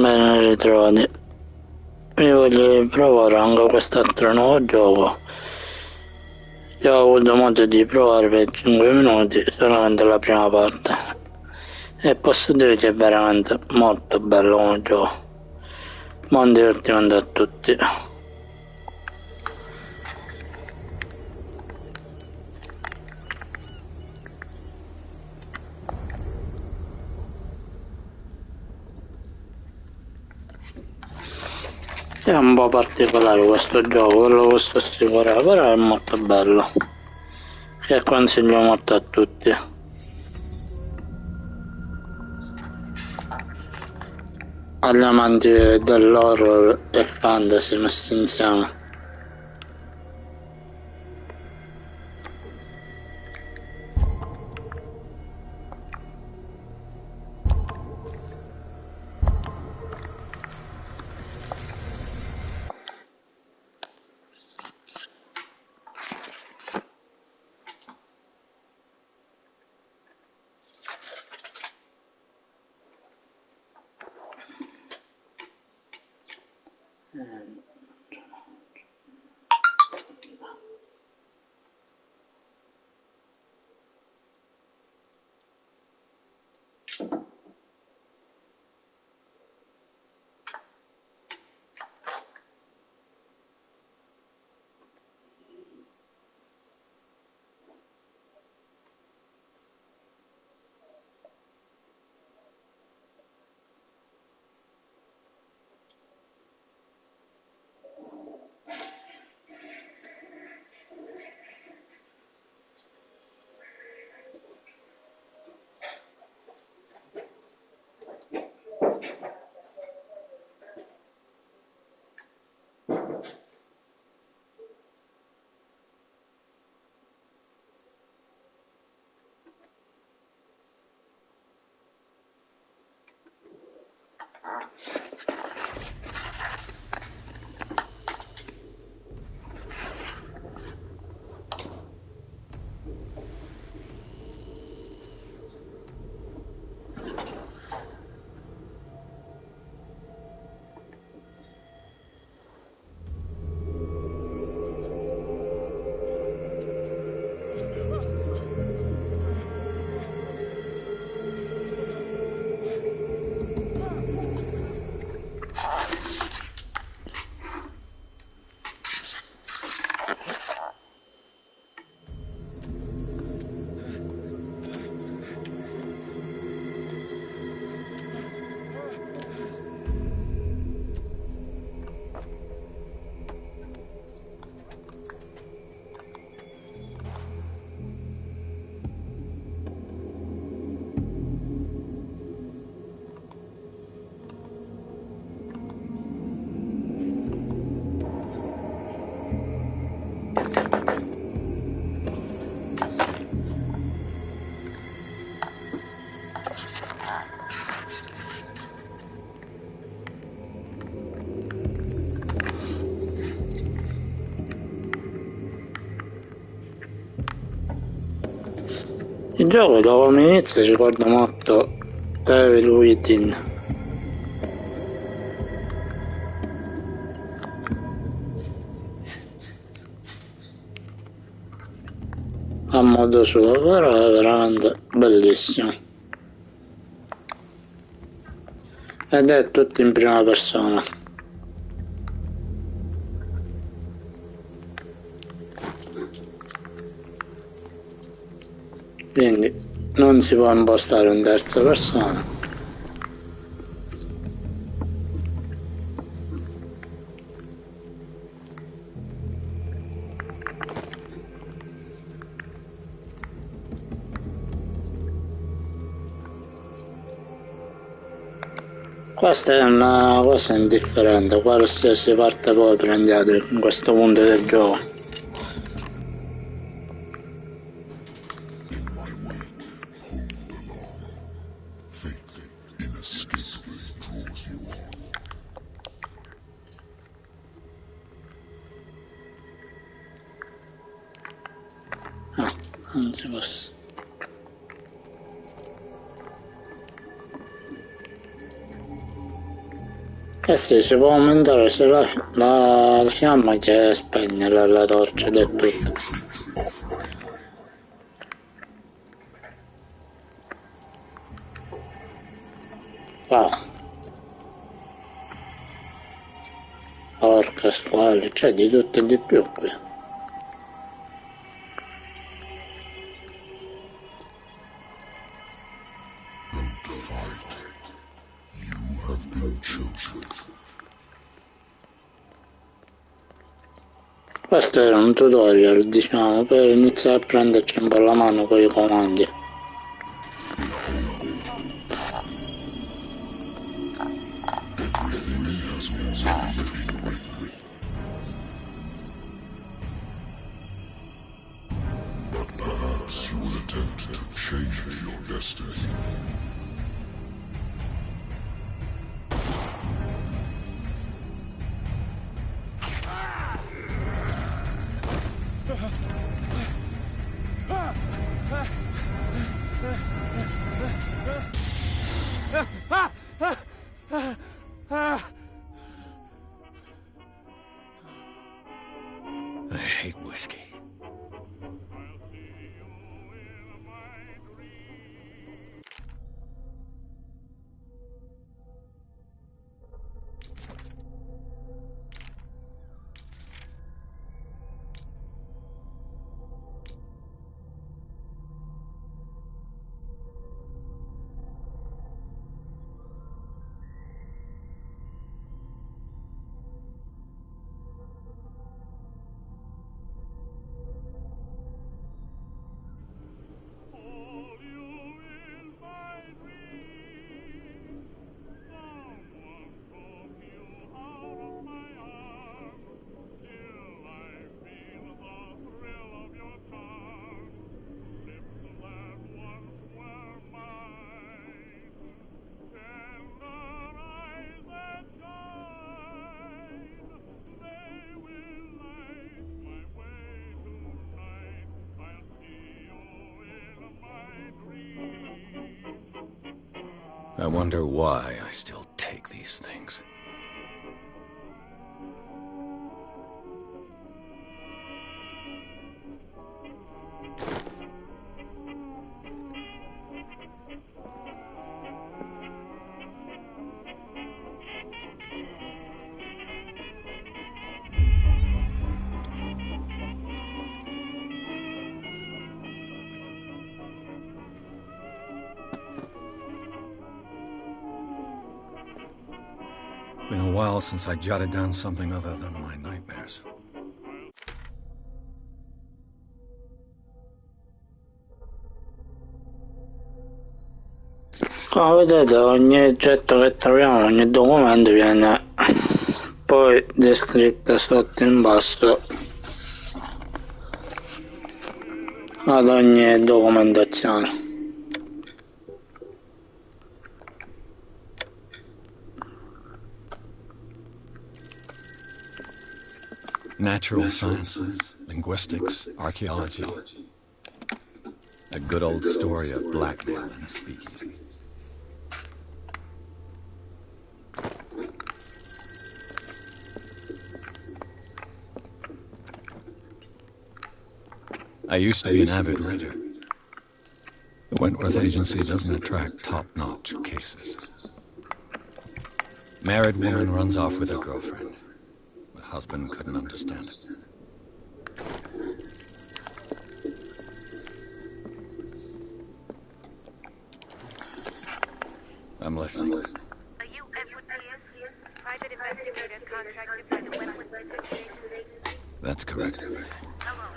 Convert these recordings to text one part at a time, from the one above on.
Ben ritrovati. Vi voglio provare anche quest'altro nuovo gioco. Già ho avuto modo di provare per 5 minuti solamente la prima parte e posso dire che è veramente molto bello come gioco. Buon divertimento a tutti. È un po' particolare questo gioco, ve lo posso assicurare, però è molto bello e consiglio molto a tutti. Agli amanti dell'horror e fantasy messi insieme. Il gioco da come inizia ricorda molto Evil Within. A modo suo, però è veramente bellissimo. Ed è tutto in prima persona. Quindi non si può impostare in terza persona. Questa è una cosa indifferente, qualsiasi parte voi prendiate in questo mondo del gioco. Non si può. Eh sì, si può aumentare se la fiamma che spegne la torcia del tutto. Wow. Porca squali, c'è di tutto e di più qui. Questo era un tutorial, diciamo, per iniziare a prenderci un po' la mano con i comandi. Perhaps you will attempt to change your destiny. I hate whiskey. I wonder why I still take these things. Been a while since I jotted down something other than my nightmares. Come vedete, ogni oggetto che troviamo, ogni documento viene poi descritto sotto in basso ad ogni documentazione. Natural sciences, linguistics, archaeology. A good old story of blackmail in a speakeasy. I used to be an avid reader. The Wentworth Agency doesn't attract top-notch cases. Married woman runs off with her girlfriend. The husband couldn't understand it. I'm listening. Are you Edward Pierce, private investigator contracted by the Wentworth Agency? That's correct. Hello.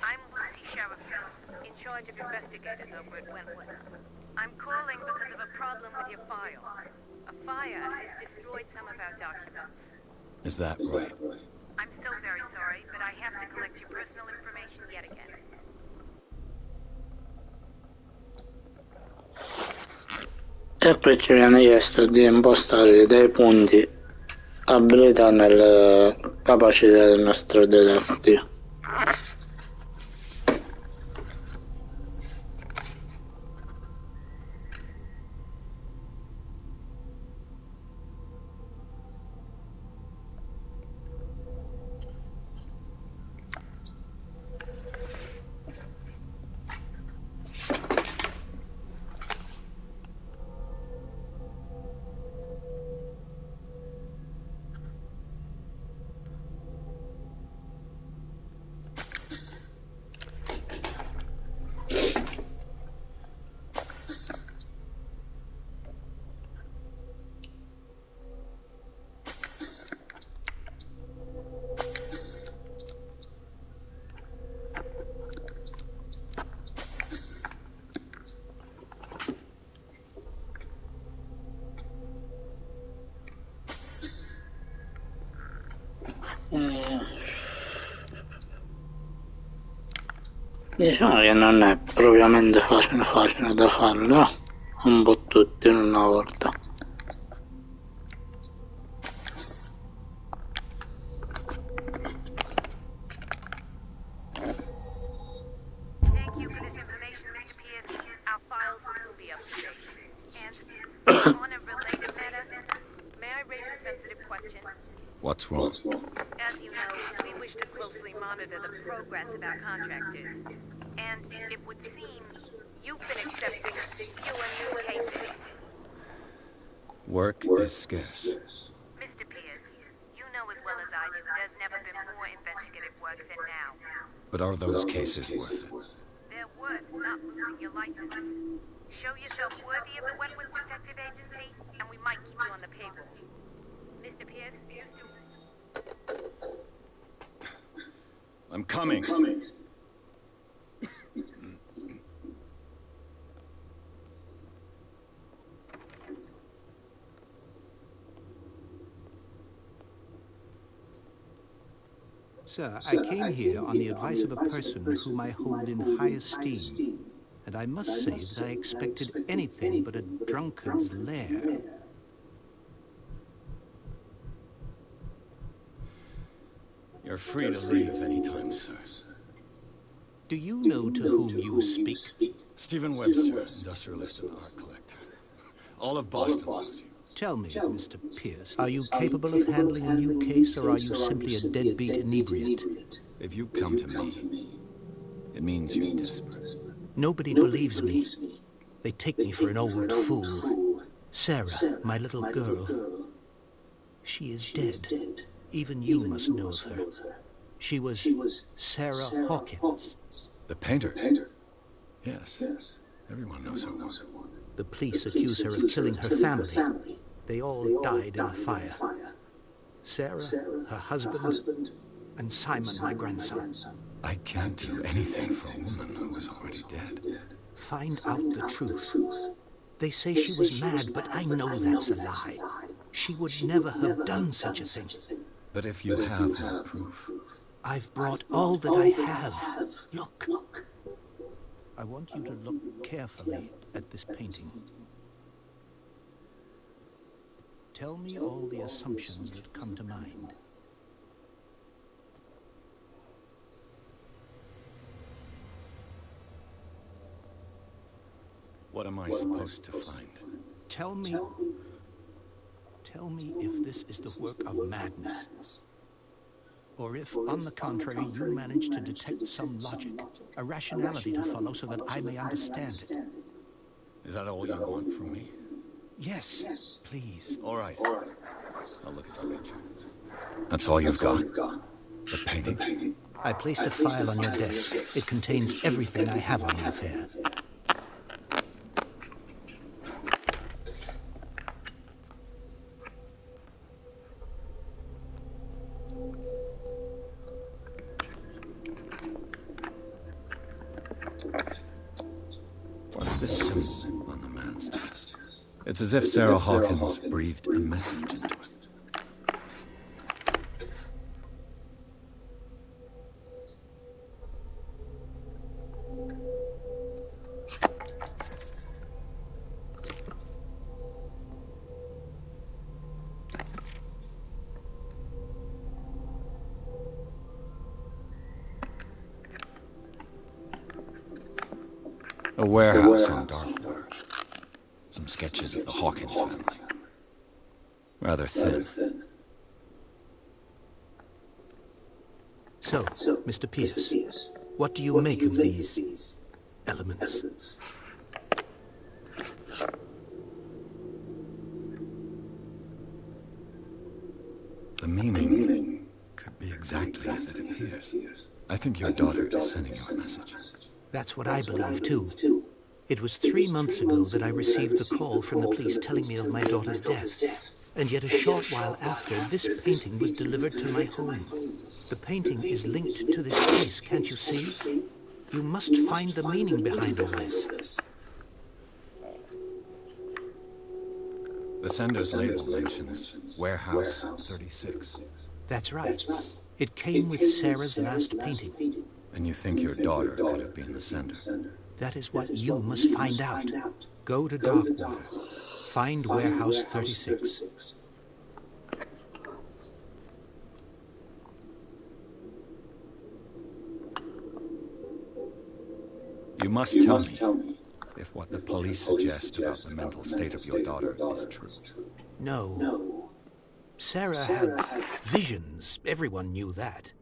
I'm Lucy Sheriff, in charge of investigators over at Wentworth. I'm calling because of a problem with your file. A fire has destroyed some of our documents. Is that right? I'm so very sorry, but I have to collect your personal information yet again. E qui ci viene chiesto di impostare dei punti abilità nelle capacità del nostro detective. Diciamo che non è propriamente facile da farlo, un po' tutti in una volta. Thank you for this information, Mr. Pierce. Our files will be up to date. And on a related matter, may I raise a sensitive question? What's wrong? As you know, we wish to closely monitor the progress of our contractors. And it would seem you've been accepting fewer new cases. Work is scarce. Mr. Pierce, you know as well as I do there's never been more investigative work than now. But are those cases worth it? They're worth not losing your license. Show yourself worthy of the Wentworth Detective Agency, and we might keep you on the payroll. Mr. Pierce? I'm coming. Sir, I came here on the advice of a person whom I hold in high esteem, and I must say that I expected anything but a drunkard's lair. You're free to leave any time, sir. Do you know to whom you speak? Stephen Webster, industrialist and art collector. All of Boston knows you. Tell me, Mr. Pierce, are you capable of handling a new case, or are you simply a deadbeat inebriate? If you come to me, it means you're desperate. Nobody believes me. They take me for an old fool. Sarah, my little girl, she is dead. Even you must know of her. She was Sarah Hawkins. The painter? Yes. Everyone knows her. The police accuse her of killing her family. They all died in a fire. Sarah, her husband, and Simon, my grandson. I can't do anything for a woman who is already dead. Find out the truth. They say she was mad, but I know that's a lie. She would never have done such a thing. But if you have no proof... I've brought all that I have. Look. I want you to look carefully at this painting. Tell me all the assumptions that come to mind. What am I supposed to find? Tell me if this is the work of madness. Or if, on the contrary, you manage to detect some logic, a rationality to follow so that I may understand it. Is that all you want from me? Yes, please. All right. I'll look at your picture. That's all you've got? The painting? I placed a file on your desk. It contains everything I have on the affair. What's this symbol on the man's chest? It's as if Sarah Hawkins breathed a message into it. A warehouse on darkwater. Some sketches of the Hawkins family. Rather thin. So, Mr. Pierce, what do you make of these elements? The meaning could be exactly as it appears. I think your daughter is sending you a message. That's what I believe, too. It was 3 months ago that I received the call from the police telling me of my daughter's death. And yet a short while after, this painting was delivered to my home. The painting is linked to this case, can't you see? You must find the meaning behind all this. The sender's label mentions Warehouse 36. That's right. It came with Sarah's last painting. And you think your daughter could have been the sender? That is what you must find out. Go to Darkwater. Find Warehouse 36. You must tell me if what the police suggest about the mental state of your daughter is true. No. Sarah had visions. Everyone knew that.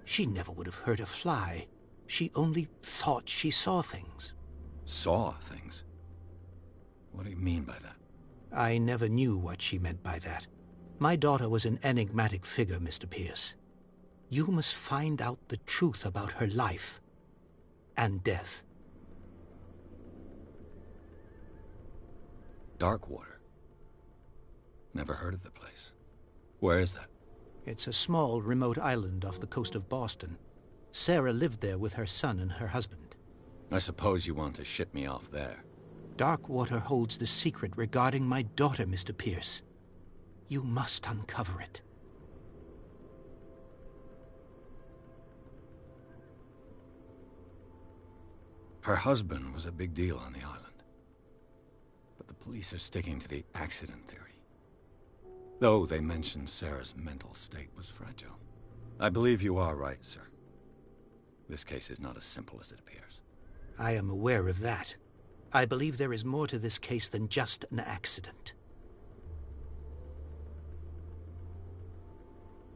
She never would have hurt a fly. She only thought she saw things. Saw things? What do you mean by that? I never knew what she meant by that. My daughter was an enigmatic figure, Mr. Pierce. You must find out the truth about her life and death. Darkwater? Never heard of the place. Where is that? It's a small, remote island off the coast of Boston. Sarah lived there with her son and her husband. I suppose you want to ship me off there. Darkwater holds the secret regarding my daughter, Mr. Pierce. You must uncover it. Her husband was a big deal on the island. But the police are sticking to the accident theory. Though they mentioned Sarah's mental state was fragile. I believe you are right, sir. This case is not as simple as it appears. I am aware of that. I believe there is more to this case than just an accident.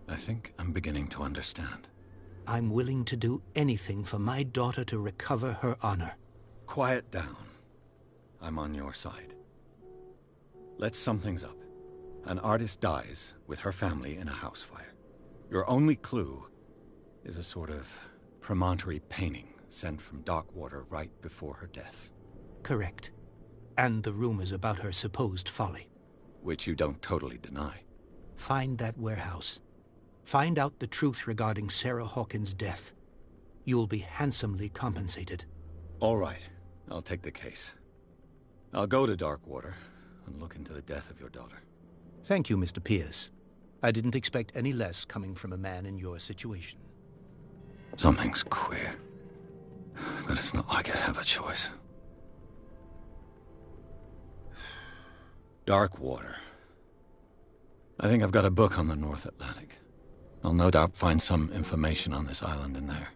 I think I'm beginning to understand. I'm willing to do anything for my daughter to recover her honor. Quiet down. I'm on your side. Let's sum things up. An artist dies with her family in a house fire. Your only clue is a sort of promontory painting sent from Darkwater right before her death. Correct. And the rumors about her supposed folly. Which you don't totally deny. Find that warehouse. Find out the truth regarding Sarah Hawkins' death. You'll be handsomely compensated. All right. I'll take the case. I'll go to Darkwater and look into the death of your daughter. Thank you, Mr. Pierce. I didn't expect any less coming from a man in your situation. Something's queer. But it's not like I have a choice. Darkwater. I think I've got a book on the North Atlantic. I'll no doubt find some information on this island in there.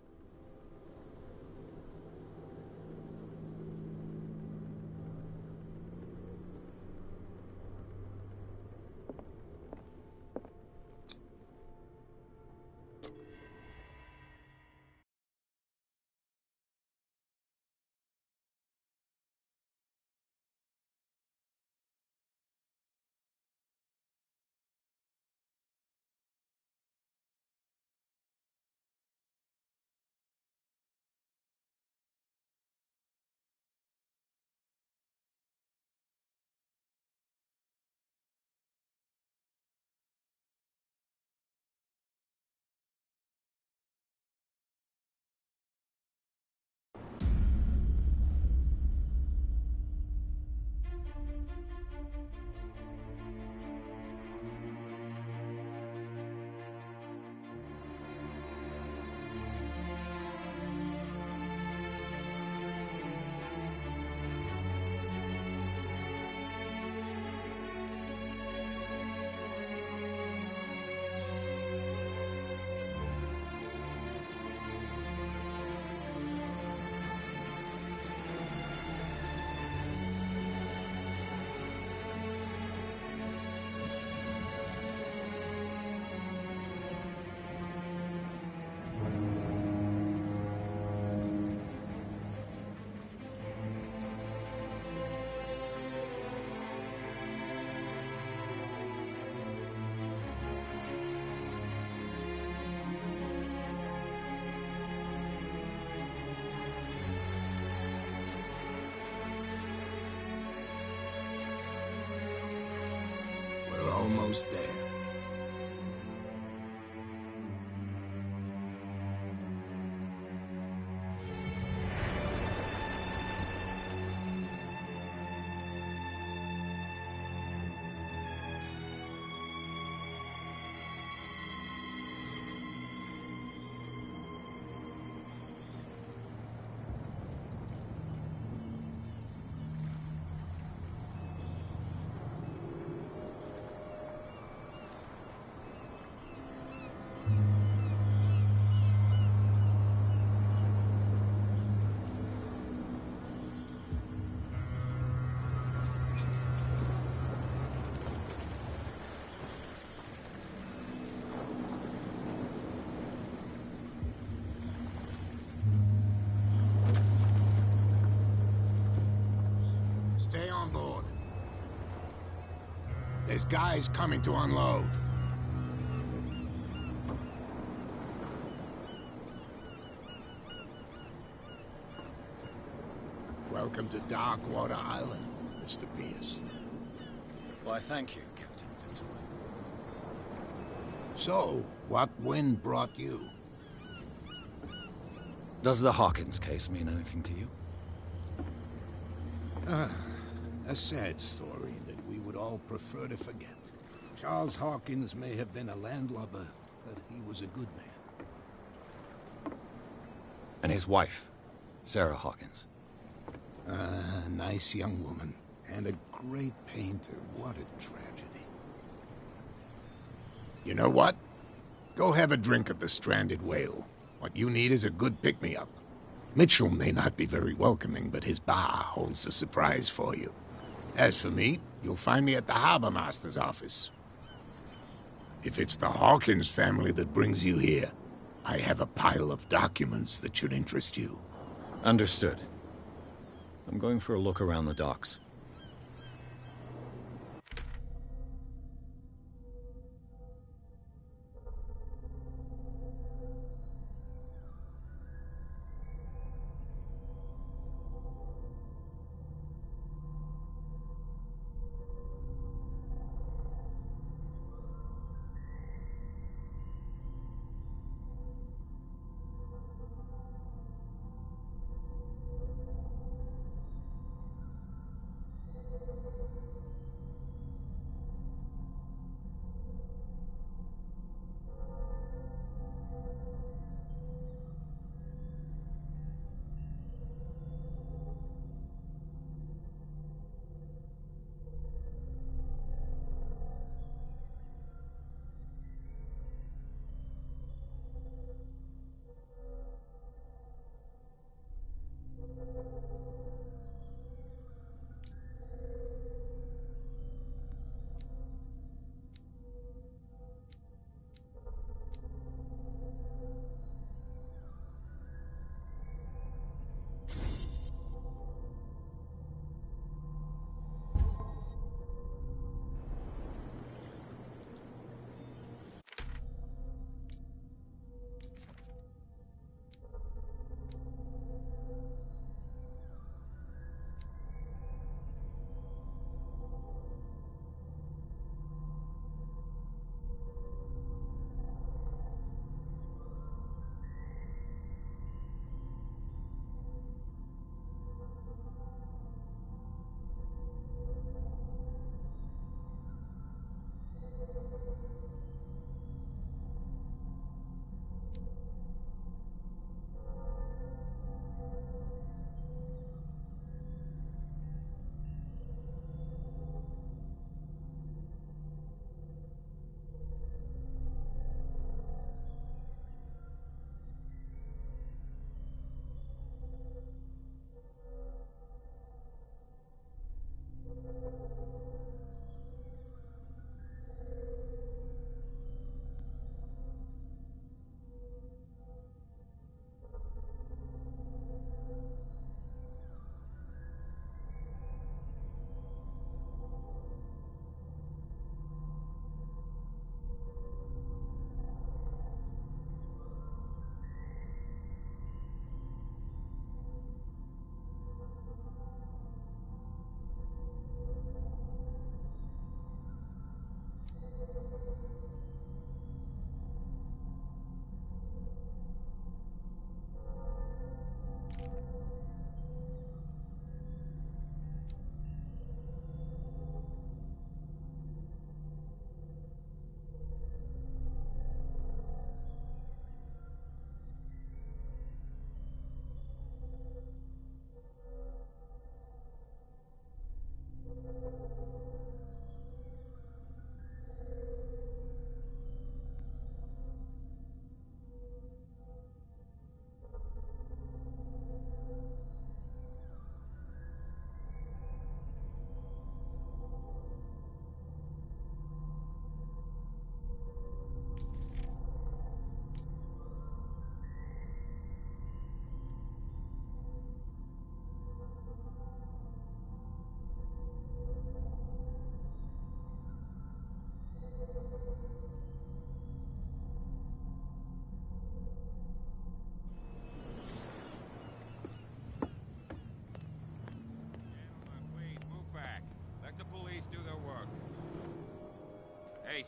Almost there. Stay on board. There's guys coming to unload. Welcome to Darkwater Island, Mr. Pierce. Why, thank you, Captain Fitzroy. So, what wind brought you? Does the Hawkins case mean anything to you? A sad story that we would all prefer to forget. Charles Hawkins may have been a landlubber, but he was a good man. And his wife, Sarah Hawkins. A nice young woman, and a great painter. What a tragedy. You know what? Go have a drink at the Stranded Whale. What you need is a good pick-me-up. Mitchell may not be very welcoming, but his bar holds a surprise for you. As for me, you'll find me at the Harbor Master's office. If it's the Hawkins family that brings you here, I have a pile of documents that should interest you. Understood. I'm going for a look around the docks.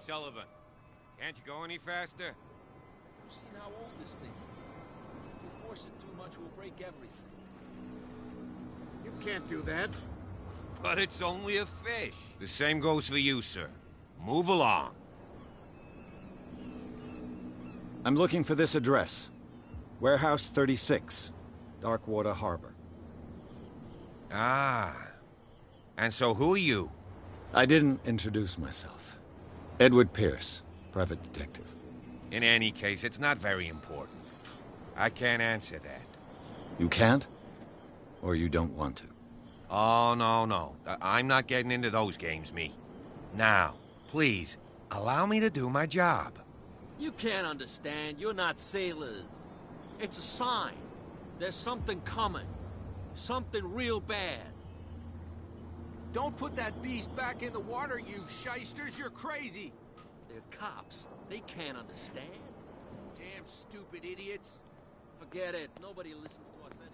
Sullivan. Can't you go any faster? You've seen how old this thing is. If we force it too much, we'll break everything. You can't do that. But it's only a fish. The same goes for you, sir. Move along. I'm looking for this address. Warehouse 36, Darkwater Harbor. Ah. And so who are you? I didn't introduce myself. Edward Pierce, private detective. In any case, it's not very important. I can't answer that. You can't? Or you don't want to? Oh, no. I'm not getting into those games, me. Now, please, allow me to do my job. You can't understand. You're not sailors. It's a sign. There's something coming. Something real bad. Don't put that beast back in the water, you shysters. You're crazy. They're cops. They can't understand. Damn stupid idiots. Forget it. Nobody listens to us anyway.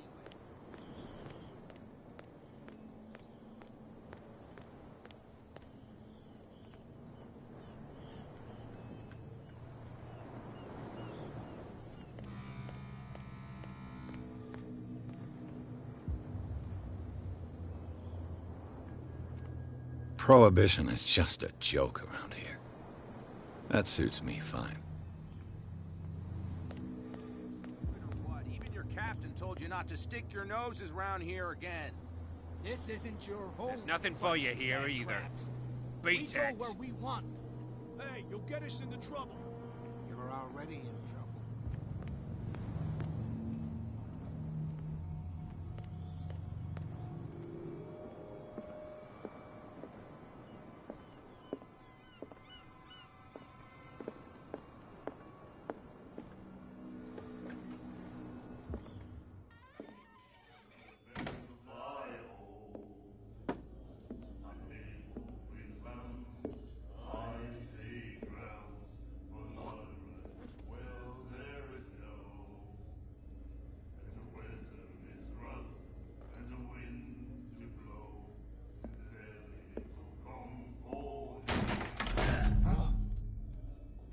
Prohibition is just a joke around here. That suits me fine. What? Even your captain told you not to stick your noses around here again. This isn't your home. There's nothing for you here either. We Beat go it. where we want. Hey, you'll get us into trouble. You're already in trouble.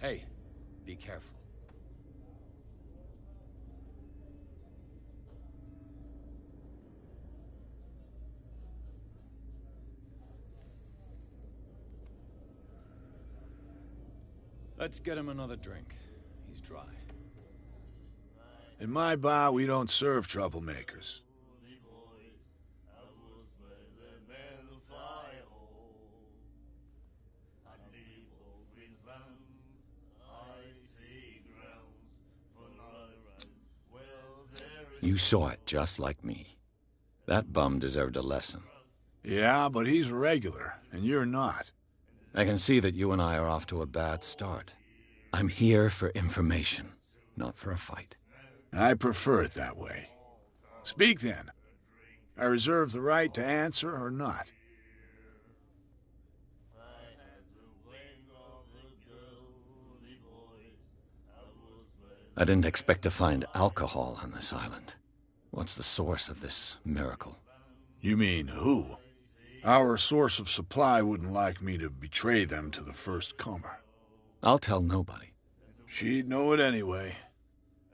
Hey, be careful. Let's get him another drink. He's dry. In my bar, we don't serve troublemakers. You saw it just like me. That bum deserved a lesson. Yeah, but he's a regular, and you're not. I can see that you and I are off to a bad start. I'm here for information, not for a fight. I prefer it that way. Speak then. I reserve the right to answer or not. I didn't expect to find alcohol on this island. What's the source of this miracle? You mean who? Our source of supply wouldn't like me to betray them to the first comer. I'll tell nobody. She'd know it anyway.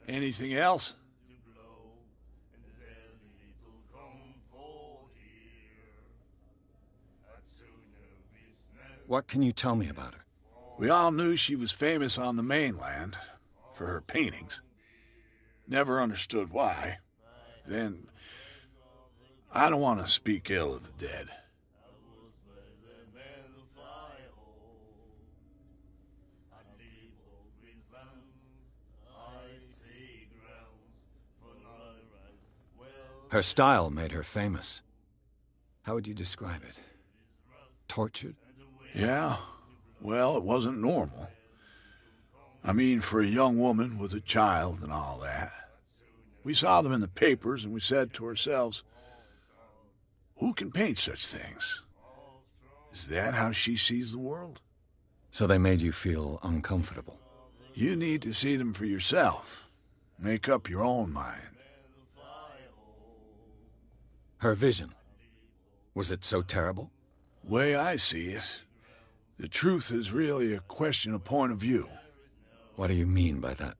Anything else? What can you tell me about her? We all knew she was famous on the mainland for her paintings. Never understood why. Then, I don't want to speak ill of the dead. Her style made her famous. How would you describe it? Tortured? Yeah, well, it wasn't normal. I mean, for a young woman with a child and all that. We saw them in the papers and we said to ourselves, who can paint such things? Is that how she sees the world? So they made you feel uncomfortable? You need to see them for yourself. Make up your own mind. Her vision. Was it so terrible? Way I see it, The truth is really a question of point of view. What do you mean by that?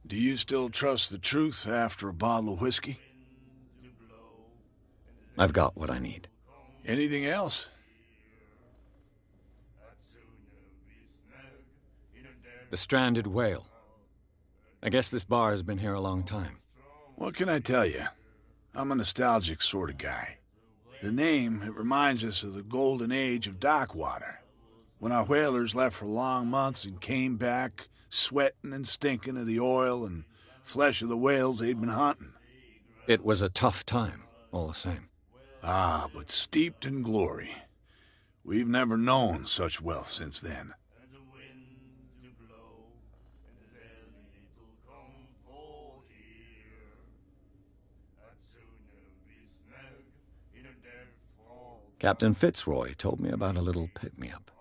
Do you still trust the truth after a bottle of whiskey? I've got what I need. Anything else? The stranded whale. I guess this bar has been here a long time. What can I tell you? I'm a nostalgic sort of guy. The name, it reminds us of the golden age of darkwater, when our whalers left for long months and came back sweating and stinking of the oil and flesh of the whales they'd been hunting. It was a tough time, all the same. Ah, but steeped in glory. We've never known such wealth since then. Captain Fitzroy told me about a little pick-me-up.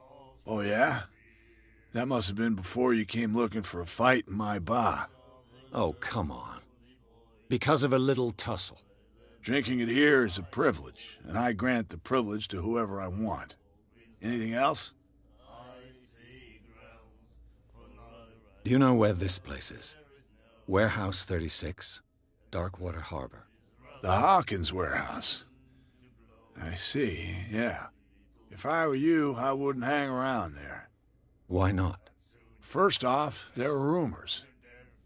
Oh, yeah? That must have been before you came looking for a fight in my bar. Oh, come on. Because of a little tussle. Drinking it here is a privilege, and I grant the privilege to whoever I want. Anything else? Do you know where this place is? Warehouse 36, Darkwater Harbor. The Hawkins warehouse. I see, yeah. If I were you, I wouldn't hang around there. Why not? First off, there are rumors.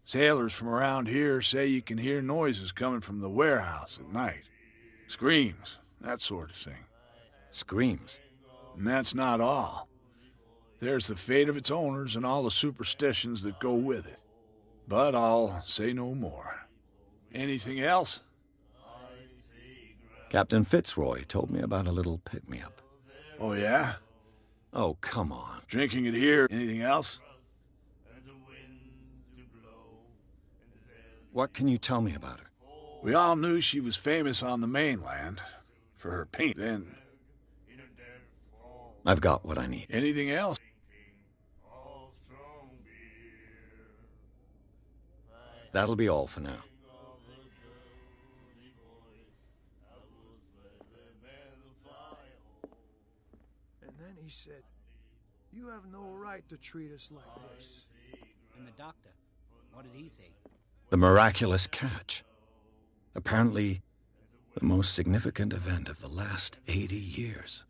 Sailors from around here say you can hear noises coming from the warehouse at night. Screams, that sort of thing. Screams? And that's not all. There's the fate of its owners and all the superstitions that go with it. But I'll say no more. Anything else? Captain Fitzroy told me about a little pick-me-up. Oh, yeah? Oh, come on. Drinking it here. Anything else? What can you tell me about her? We all knew she was famous on the mainland for her paint then. I've got what I need. Anything else? That'll be all for now. And then he said, "You have no right to treat us like this." And the doctor, what did he say? The miraculous catch. Apparently, the most significant event of the last 80 years.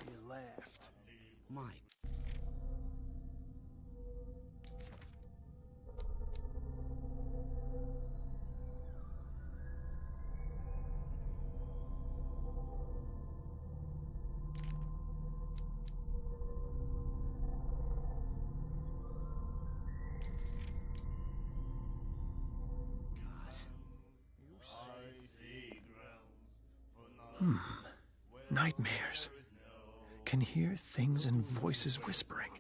He laughed. Mike. Nightmares. Can hear things and voices whispering.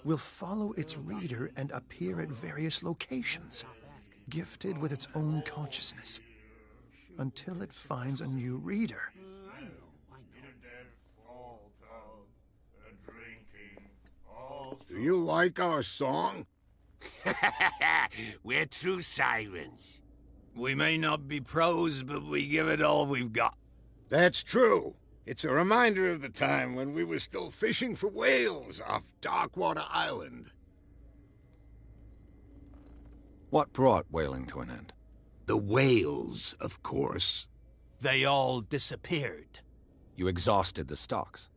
Will follow its reader and appear at various locations, gifted with its own consciousness, until it finds a new reader. Do you like our song? We're true sirens. We may not be pros, but we give it all we've got. That's true. It's a reminder of the time when we were still fishing for whales off Darkwater Island. What brought whaling to an end? The whales, of course. They all disappeared. You exhausted the stocks.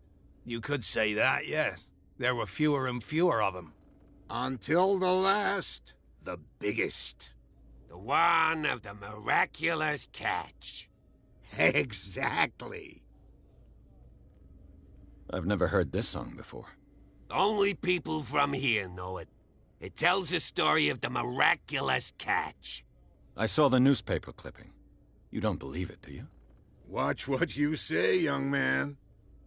You could say that, yes. There were fewer and fewer of them. Until the last, the biggest. The one of the miraculous catch. Exactly. I've never heard this song before. Only people from here know it. It tells the story of the miraculous catch. I saw the newspaper clipping. You don't believe it, do you? Watch what you say, young man.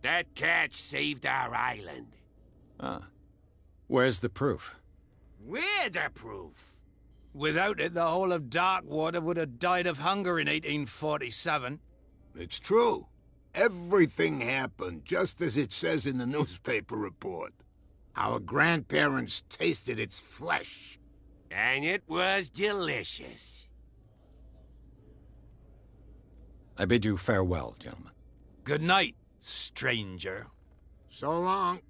That catch saved our island. Ah. Where's the proof? We're the proof. Without it, the whole of Darkwater would have died of hunger in 1847. It's true. Everything happened just as it says in the newspaper report. Our grandparents tasted its flesh. And it was delicious. I bid you farewell, gentlemen. Good night, stranger. So long.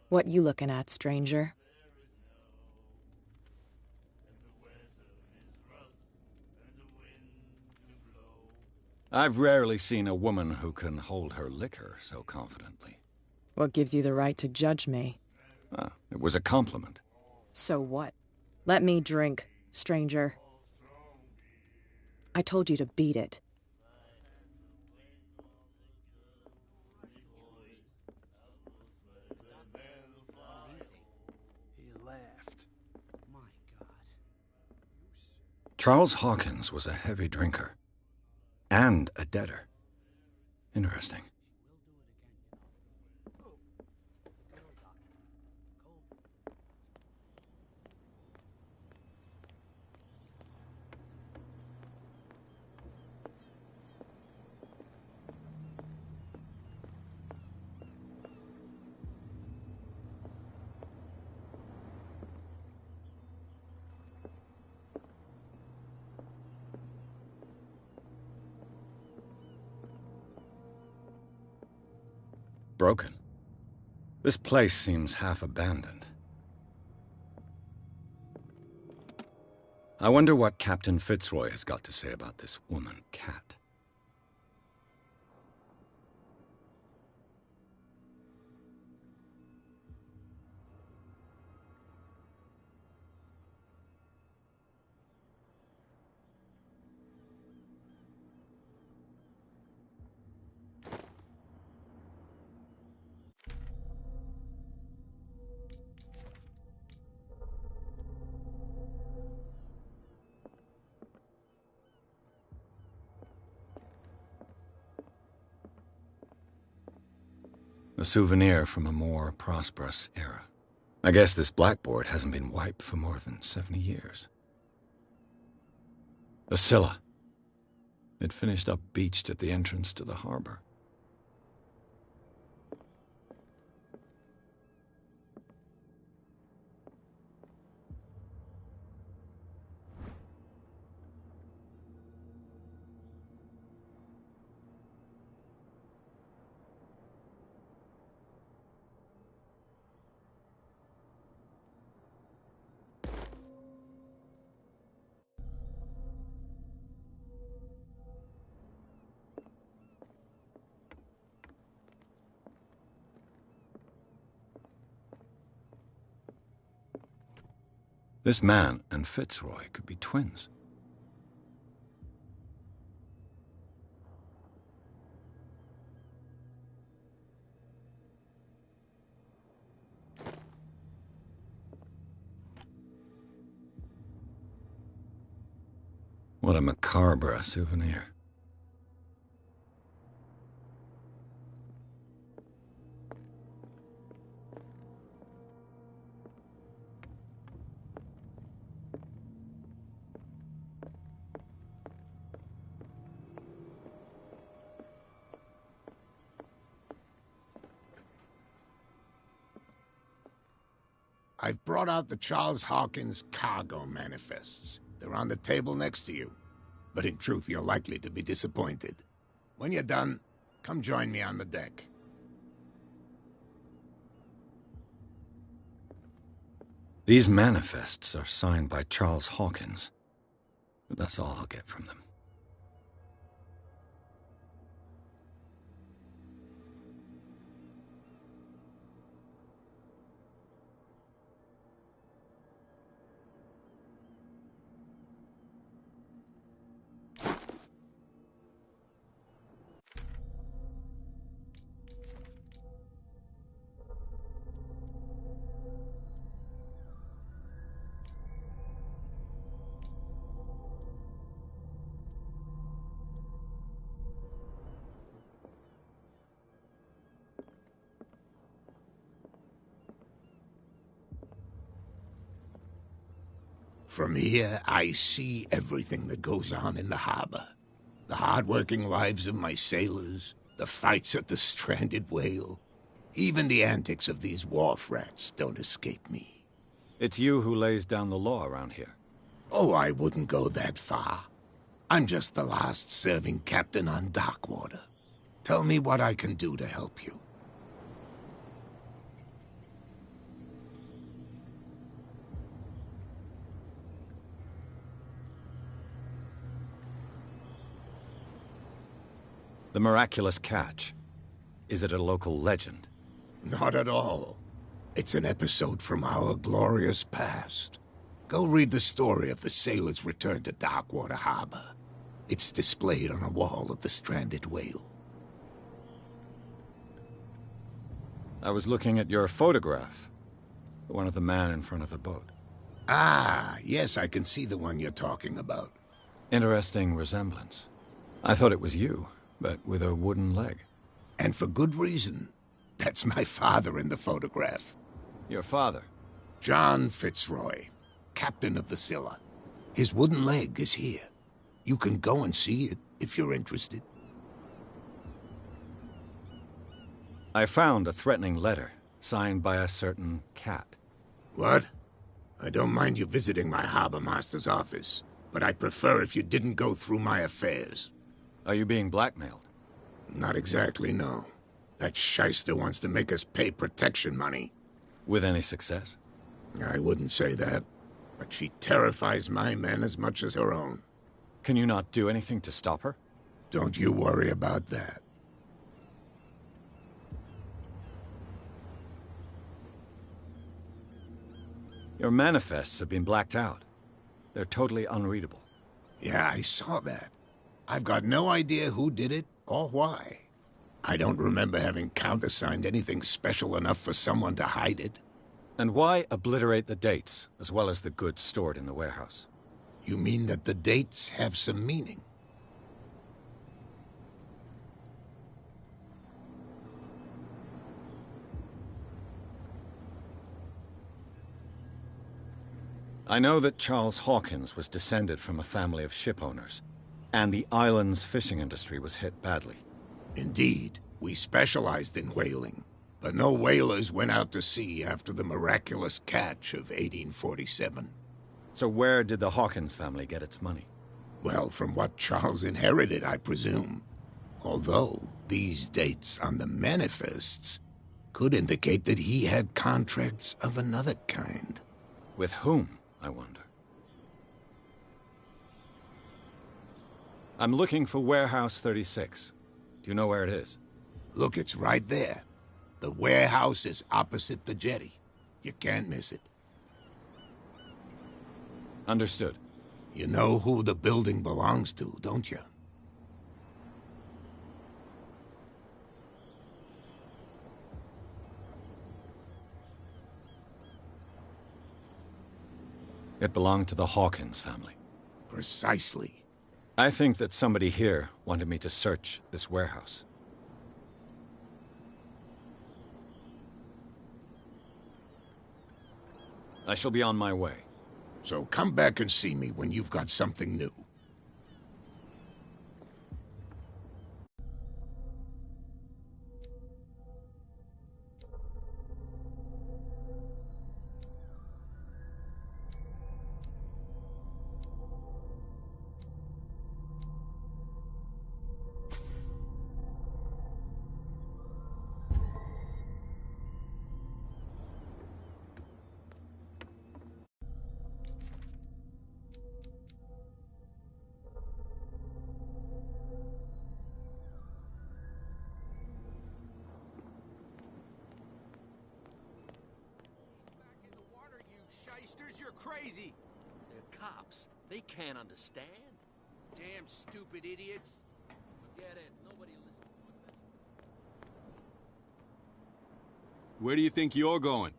What you looking at, stranger? I've rarely seen a woman who can hold her liquor so confidently. What gives you the right to judge me? Ah, it was a compliment. So what? Let me drink, stranger. I told you to beat it. He laughed. My God. Charles Hawkins was a heavy drinker. And a debtor. Interesting. Broken. This place seems half abandoned. I wonder what Captain Fitzroy has got to say about this woman cat. A souvenir from a more prosperous era. I guess this blackboard hasn't been wiped for more than 70 years. A Scylla. It finished up beached at the entrance to the harbor. This man and Fitzroy could be twins. What a macabre souvenir. I've brought out the Charles Hawkins cargo manifests. They're on the table next to you. But in truth, you're likely to be disappointed. When you're done, come join me on the deck. These manifests are signed by Charles Hawkins. But that's all I'll get from them. From here, I see everything that goes on in the harbor. The hard-working lives of my sailors, the fights at the stranded whale. Even the antics of these wharf rats don't escape me. It's you who lays down the law around here. Oh, I wouldn't go that far. I'm just the last serving captain on Darkwater. Tell me what I can do to help you. The miraculous catch. Is it a local legend? Not at all. It's an episode from our glorious past. Go read the story of the sailors' return to Darkwater Harbor. It's displayed on a wall of the stranded whale. I was looking at your photograph. The one of the man in front of the boat. Ah, yes, I can see the one you're talking about. Interesting resemblance. I thought it was you, but with a wooden leg. And for good reason. That's my father in the photograph. Your father? John Fitzroy, captain of the Scylla. His wooden leg is here. You can go and see it if you're interested. I found a threatening letter, signed by a certain cat. What? I don't mind you visiting my harbor master's office, but I'd prefer if you didn't go through my affairs. Are you being blackmailed? Not exactly, no. That shyster wants to make us pay protection money. With any success? I wouldn't say that, but she terrifies my men as much as her own. Can you not do anything to stop her? Don't you worry about that. Your manifests have been blacked out. They're totally unreadable. Yeah, I saw that. I've got no idea who did it or why. I don't remember having countersigned anything special enough for someone to hide it. And why obliterate the dates, as well as the goods stored in the warehouse? You mean that the dates have some meaning? I know that Charles Hawkins was descended from a family of ship owners, and the island's fishing industry was hit badly. Indeed, we specialized in whaling, but no whalers went out to sea after the miraculous catch of 1847. So where did the Hawkins family get its money? Well, from what Charles inherited, I presume. Although, these dates on the manifests could indicate that he had contracts of another kind. With whom, I wonder? I'm looking for Warehouse 36. Do you know where it is? Look, it's right there. The warehouse is opposite the jetty. You can't miss it. Understood. You know who the building belongs to, don't you? It belonged to the Hawkins family. Precisely. I think that somebody here wanted me to search this warehouse. I shall be on my way. So come back and see me when you've got something new. Shysters, you're crazy! They're cops. They can't understand. Damn stupid idiots. Forget it. Nobody listens to us anymore. Where do you think you're going?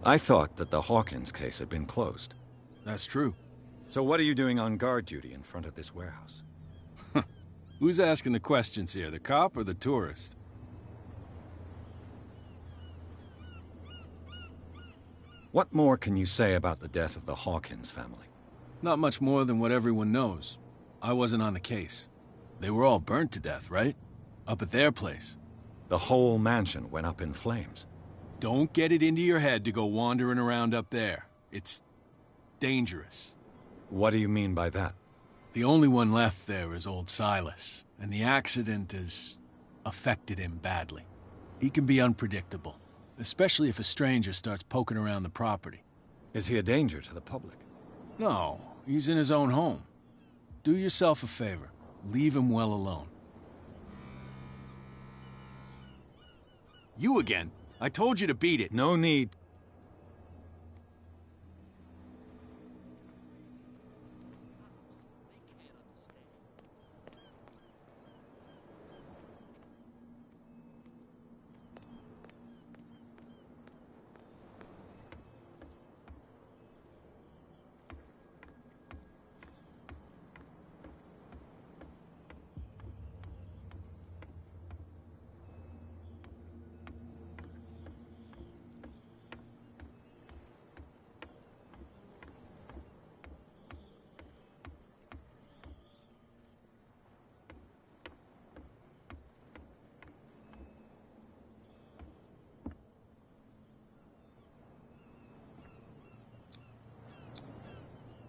I thought that the Hawkins case had been closed. That's true. So what are you doing on guard duty in front of this warehouse? Who's asking the questions here, the cop or the tourist? What more can you say about the death of the Hawkins family? Not much more than what everyone knows. I wasn't on the case. They were all burnt to death, right? Up at their place. The whole mansion went up in flames. Don't get it into your head to go wandering around up there. It's dangerous. What do you mean by that? The only one left there is old Silas, and the accident has affected him badly. He can be unpredictable, especially if a stranger starts poking around the property. Is he a danger to the public? No, he's in his own home. Do yourself a favor. Leave him well alone. You again? I told you to beat it. No need.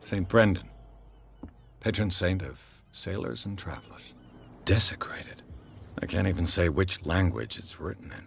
St. Brendan, patron saint of sailors and travelers. Desecrated. I can't even say which language it's written in.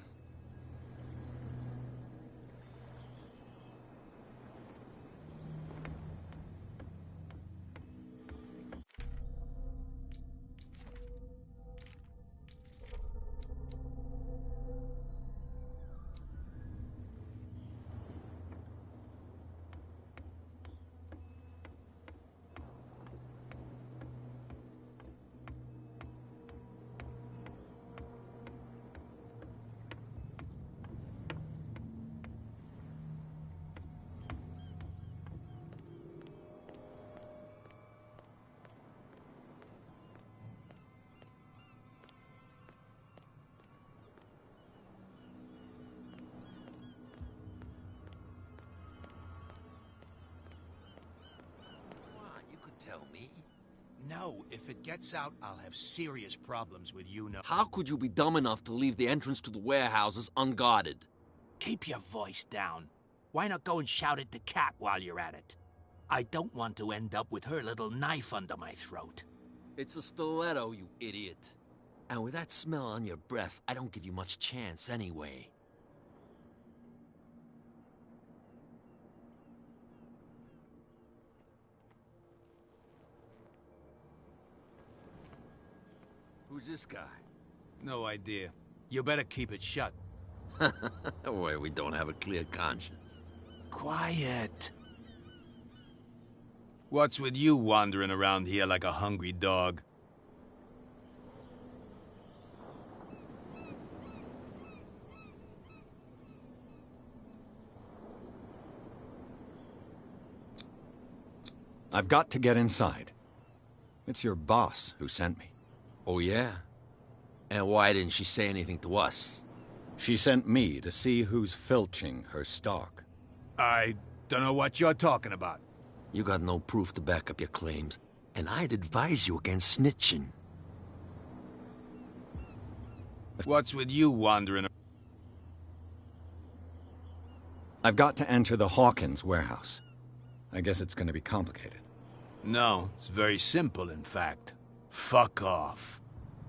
Tell me? No, if it gets out, I'll have serious problems with you now. How could you be dumb enough to leave the entrance to the warehouses unguarded? Keep your voice down. Why not go and shout at the cat while you're at it? I don't want to end up with her little knife under my throat. It's a stiletto, you idiot. And with that smell on your breath, I don't give you much chance anyway. Who's this guy? No idea. You better keep it shut. Why, we don't have a clear conscience. Quiet. What's with you wandering around here like a hungry dog? I've got to get inside. It's your boss who sent me. Oh, yeah? And why didn't she say anything to us? She sent me to see who's filching her stock. I don't know what you're talking about. You got no proof to back up your claims, and I'd advise you against snitching. What's with you wandering? I've got to enter the Hawkins warehouse. I guess it's going to be complicated. No, it's very simple, in fact. Fuck off.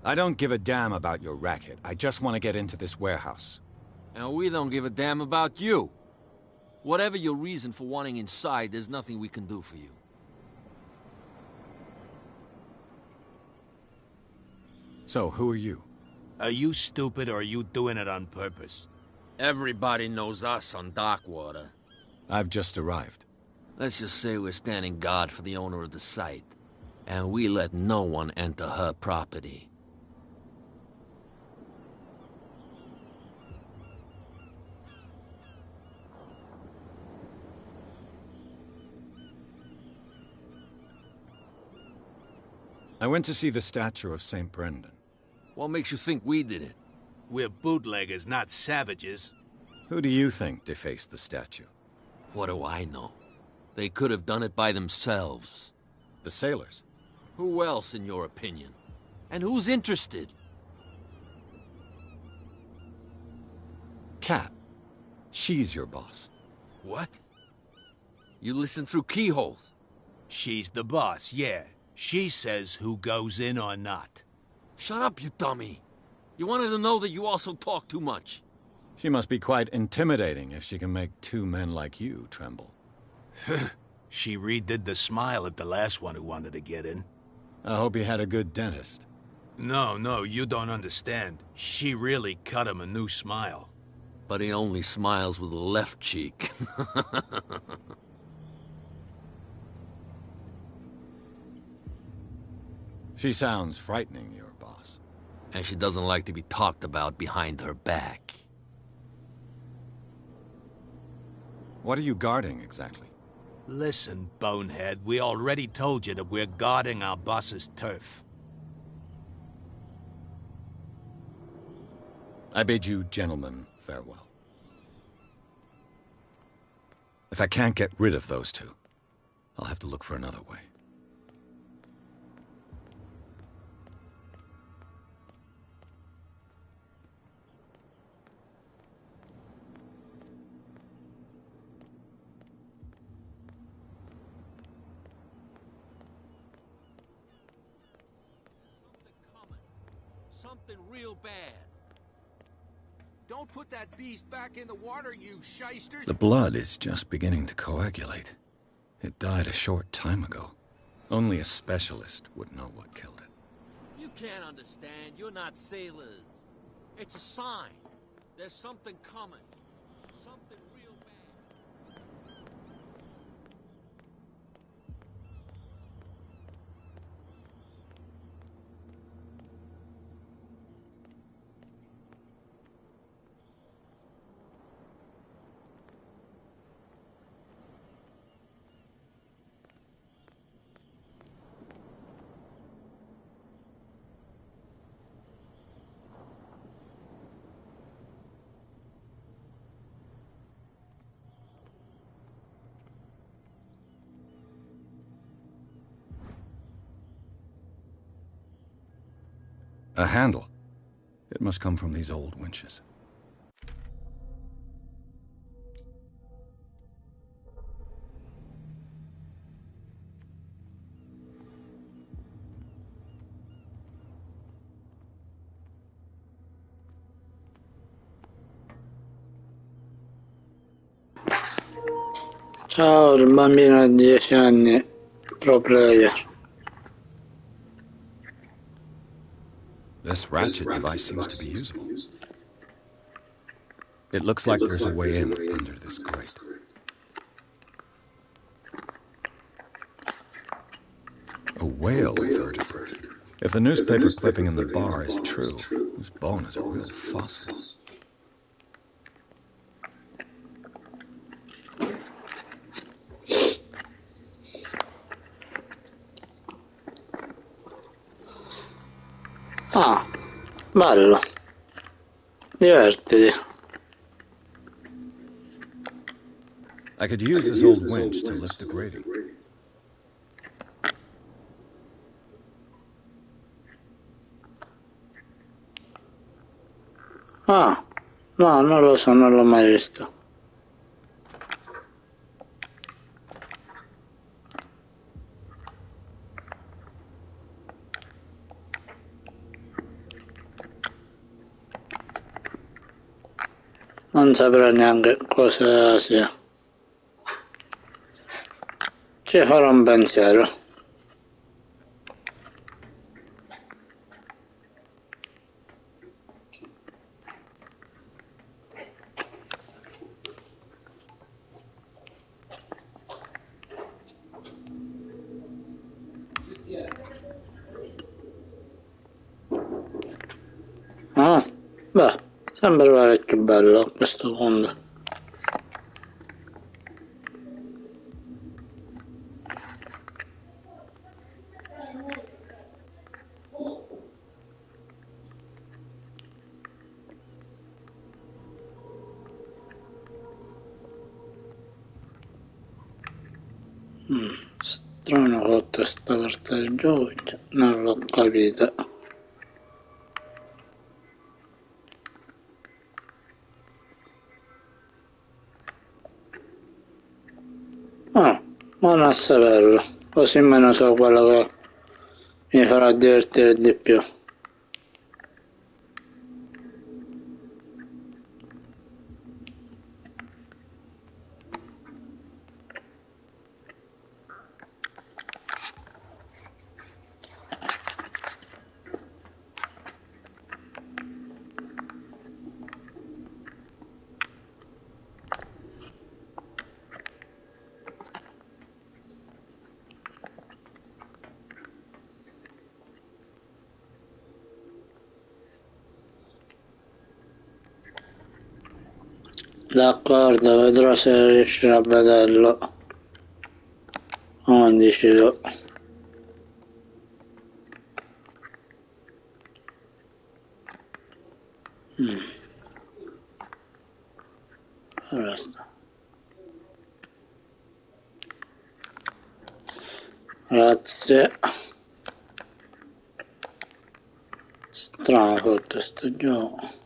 I don't give a damn about your racket. I just want to get into this warehouse. And we don't give a damn about you. Whatever your reason for wanting inside, there's nothing we can do for you. So, who are you? Are you stupid or are you doing it on purpose? Everybody knows us on Darkwater. I've just arrived. Let's just say we're standing guard for the owner of the site. And we let no one enter her property. I went to see the statue of St. Brendan. What makes you think we did it? We're bootleggers, not savages. Who do you think defaced the statue? What do I know? They could have done it by themselves. The sailors? Who else, in your opinion? And who's interested? Kat. She's your boss. What? You listen through keyholes? She's the boss, yeah. She says who goes in or not. Shut up, you dummy. You wanted to know that you also talk too much. She must be quite intimidating if she can make two men like you tremble. She redid the smile at the last one who wanted to get in. I hope he had a good dentist. No, you don't understand. She really cut him a new smile. But he only smiles with the left cheek. She sounds frightening, your boss. And she doesn't like to be talked about behind her back. What are you guarding, exactly? Listen, bonehead, we already told you that we're guarding our boss's turf. I bid you, gentlemen, farewell. If I can't get rid of those two, I'll have to look for another way. Something real bad. Don't put that beast back in the water, you shysters! The blood is just beginning to coagulate. It died a short time ago. Only a specialist would know what killed it. You can't understand. You're not sailors. It's a sign. There's something coming. Something real bad. A handle. It must come from these old winches. Ciao, il bambino ha 10 anni, pro player. This ratchet device seems to be usable. It looks like there's a way in under this grate. A whale vertebrae. If the newspaper clipping in the bar is true, this bone is a real fossil. Ah, bello. Divertiti. I could use this old winch to lift the grating. Ah, no, non lo so, non l'ho mai visto. Non saprei neanche cosa sia. Ci farò un pensiero. Ah, beh, sembra parecchio bello a questo punto. Strano fatto sta parte del gioco, non l'ho capita. Buono a saperlo, così meno so quello che mi farà divertire di più. D'accordo, vedrò se riuscirò a vederlo. Come dici tu. Resta. Grazie. Strano fatto sto gioco.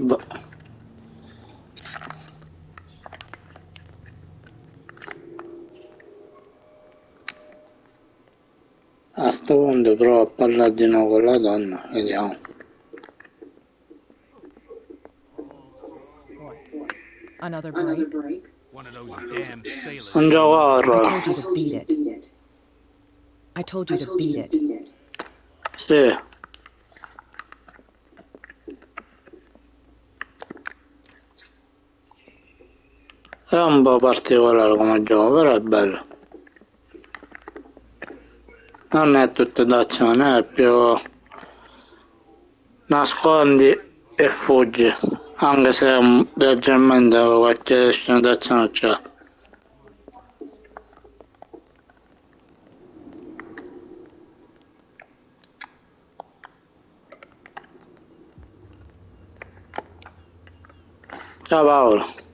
Boh. A sto punto provo a parlare di nuovo con la donna, vediamo. Another break? One of those damn sailors. Un gioco I horror. told you to beat it. I told you to beat it. Sì. È un po' particolare come gioco, però è bello. Non è tutto d'azione, è più nascondi e fuggi, anche se leggermente qualche scena d'azione c'è. Ciao Paolo.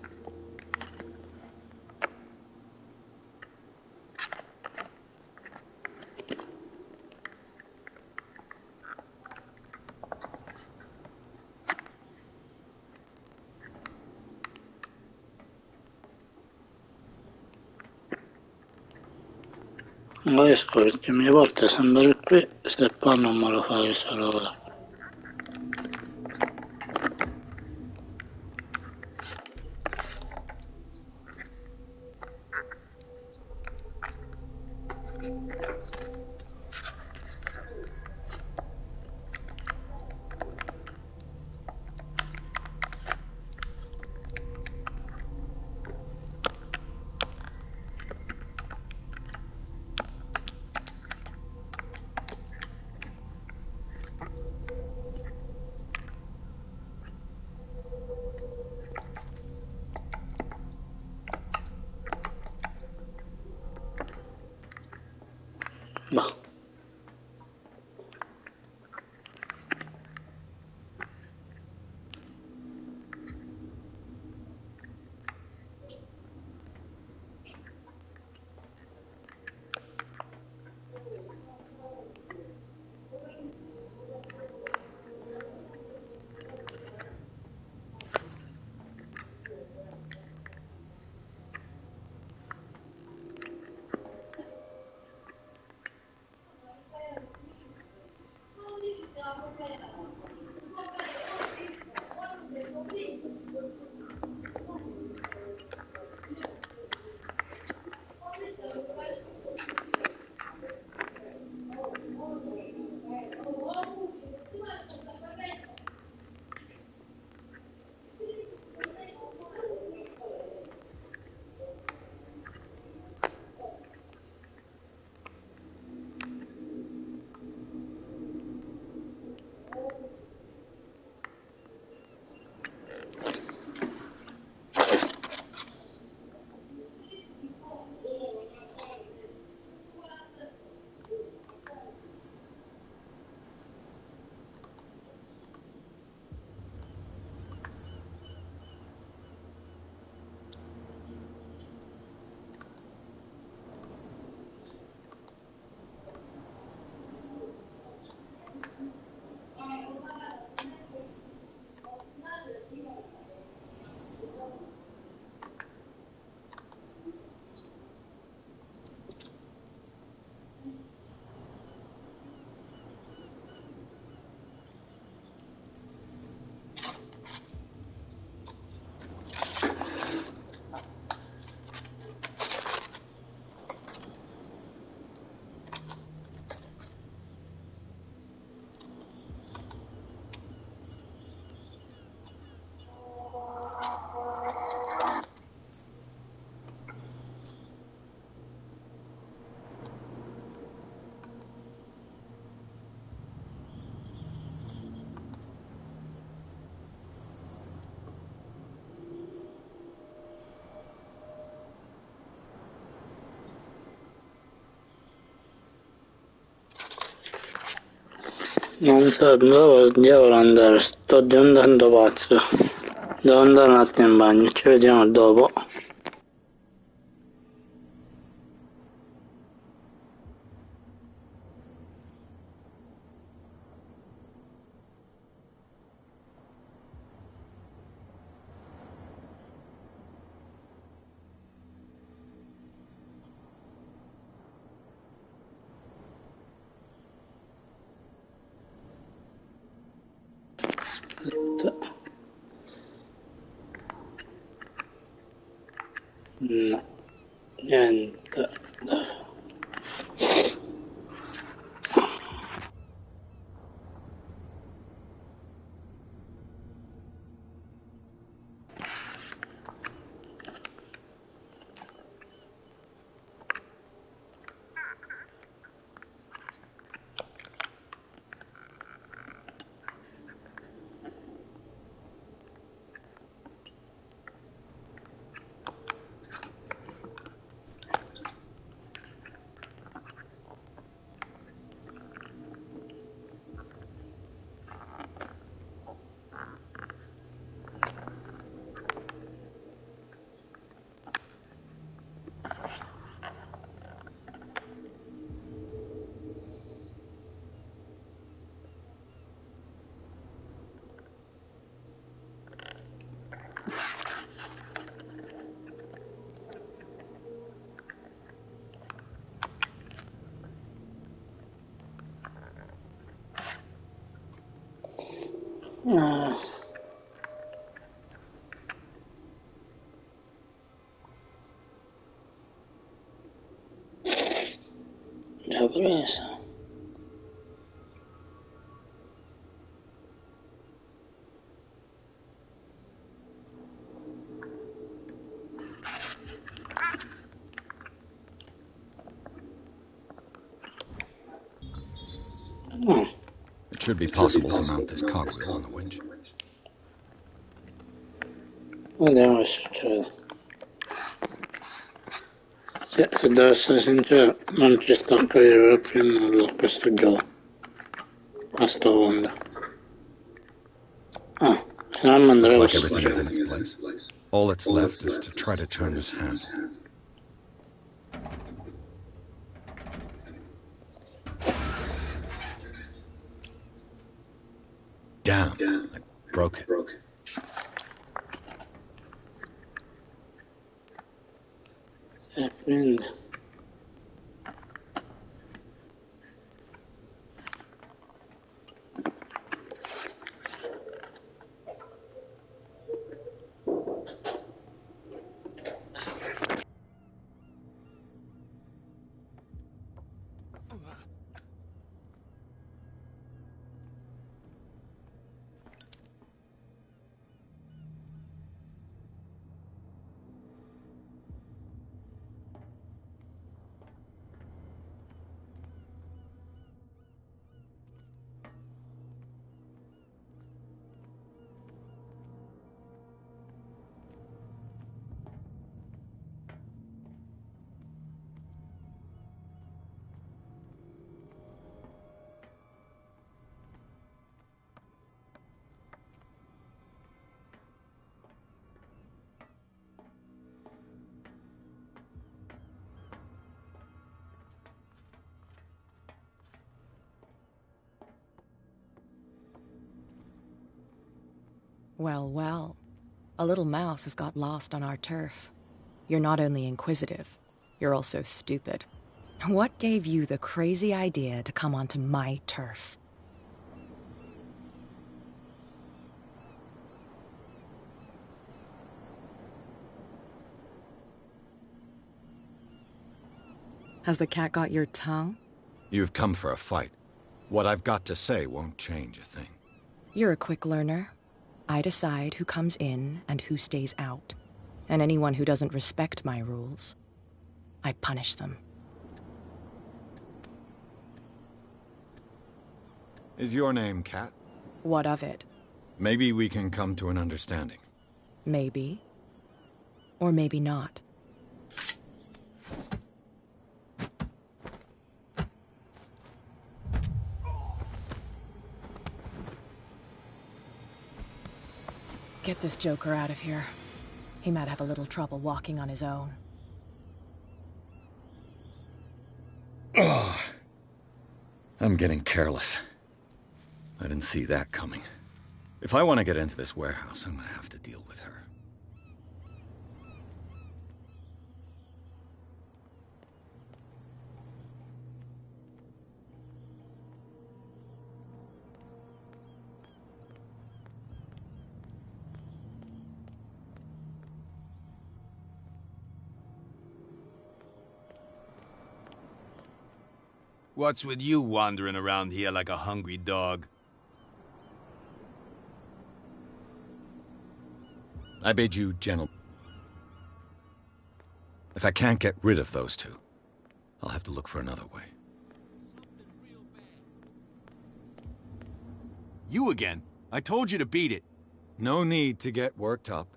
Non riesco perché mi porta sempre qui se poi non me lo fai risolvere. Boh. Non so dove devo andare, sto diventando pazzo. Devo andare un attimo in bagno, ci vediamo dopo. No, niente. L'ho presa. It should be possible to mount this cogwheel on the winch. Vediamo che succede. Se devo essere sincero, non ci sto a capire più nulla a questo gioco. A sto punto. Se non mandare Looks like questo everything gioco. is in its place. All that's left is to try to turn this handle. Damn, I broke it. E quindi... Well, well. A little mouse has got lost on our turf. You're not only inquisitive, you're also stupid. What gave you the crazy idea to come onto my turf? Has the cat got your tongue? You've come for a fight. What I've got to say won't change a thing. You're a quick learner. I decide who comes in and who stays out. And anyone who doesn't respect my rules, I punish them. Is your name Cat? What of it? Maybe we can come to an understanding. Maybe. Or maybe not. Get this joker out of here. He might have a little trouble walking on his own. Oh, I'm getting careless. I didn't see that coming. If I want to get into this warehouse, I'm gonna have to deal with her. What's with you wandering around here like a hungry dog? I bid you, gentle. If I can't get rid of those two, I'll have to look for another way. You again? I told you to beat it. No need to get worked up.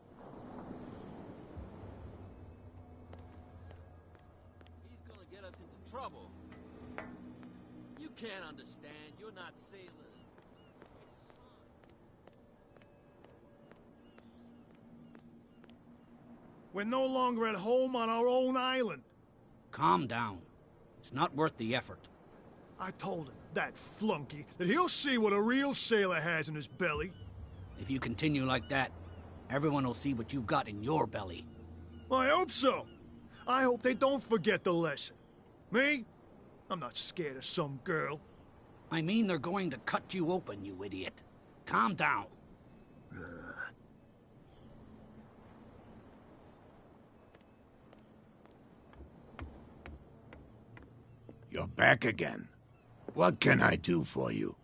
He's gonna get us into trouble. You can't understand. You're not sailors. We're no longer at home on our own island. Calm down. It's not worth the effort. I told him, that flunky, that he'll see what a real sailor has in his belly. If you continue like that, everyone will see what you've got in your belly. I hope so. I hope they don't forget the lesson. Me? I'm not scared of some girl. I mean they're going to cut you open, you idiot. Calm down. You're back again. What can I do for you?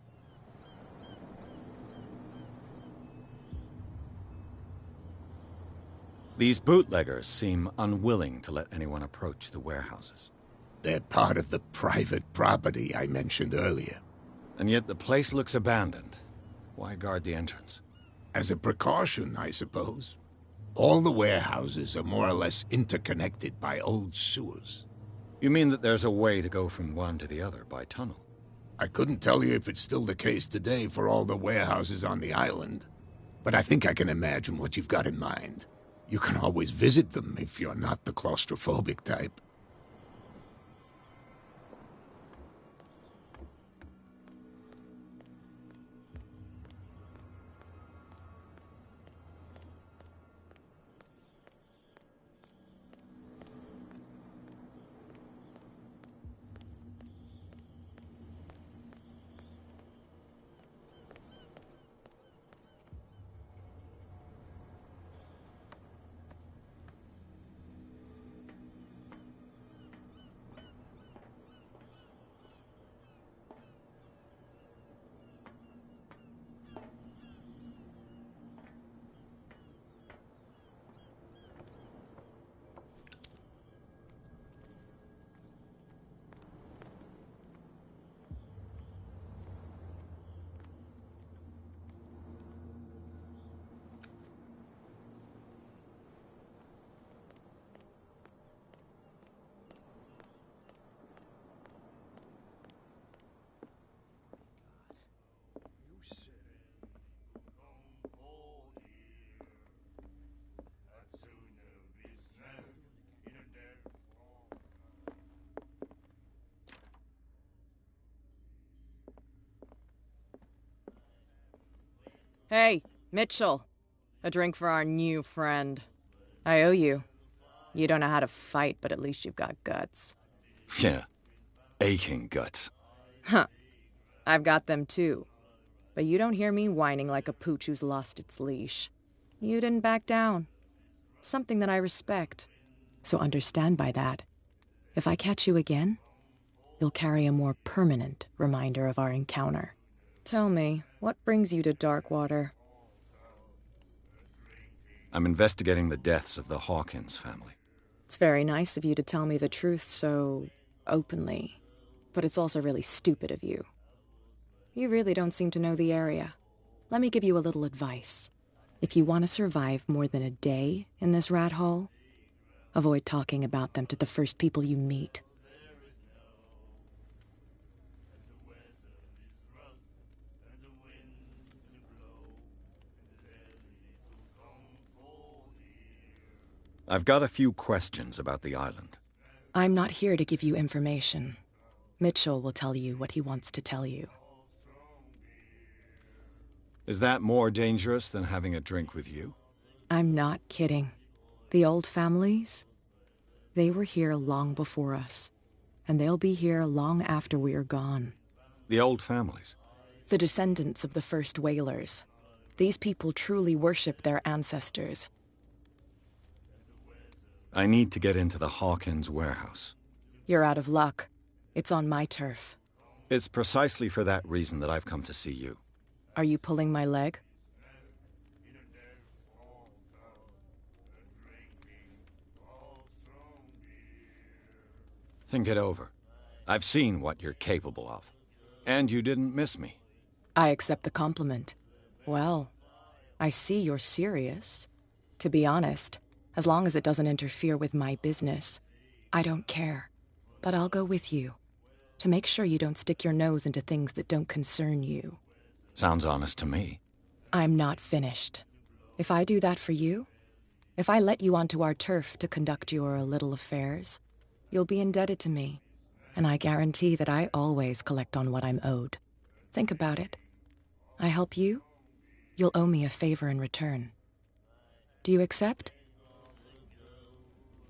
These bootleggers seem unwilling to let anyone approach the warehouses. They're part of the private property I mentioned earlier. And yet the place looks abandoned. Why guard the entrance? As a precaution, I suppose. All the warehouses are more or less interconnected by old sewers. You mean that there's a way to go from one to the other by tunnel? I couldn't tell you if it's still the case today for all the warehouses on the island, but I think I can imagine what you've got in mind. You can always visit them if you're not the claustrophobic type. Hey, Mitchell. A drink for our new friend. I owe you. You don't know how to fight, but at least you've got guts. Yeah. Aching guts. Huh. I've got them too. But you don't hear me whining like a pooch who's lost its leash. You didn't back down. It's something that I respect. So understand by that, if I catch you again, you'll carry a more permanent reminder of our encounter. Tell me, what brings you to Darkwater? I'm investigating the deaths of the Hawkins family. It's very nice of you to tell me the truth so openly, but it's also really stupid of you. You really don't seem to know the area. Let me give you a little advice. If you want to survive more than a day in this rat hole, avoid talking about them to the first people you meet. I've got a few questions about the island. I'm not here to give you information. Mitchell will tell you what he wants to tell you. Is that more dangerous than having a drink with you? I'm not kidding. The old families, they were here long before us, and they'll be here long after we're gone. The old families? The descendants of the first whalers. These people truly worship their ancestors. I need to get into the Hawkins warehouse. You're out of luck. It's on my turf. It's precisely for that reason that I've come to see you. Are you pulling my leg? Think it over. I've seen what you're capable of. And you didn't miss me. I accept the compliment. Well, I see you're serious. To be honest, as long as it doesn't interfere with my business, I don't care. But I'll go with you, to make sure you don't stick your nose into things that don't concern you. Sounds honest to me. I'm not finished. If I do that for you, if I let you onto our turf to conduct your little affairs, you'll be indebted to me, and I guarantee that I always collect on what I'm owed. Think about it. I help you, you'll owe me a favor in return. Do you accept?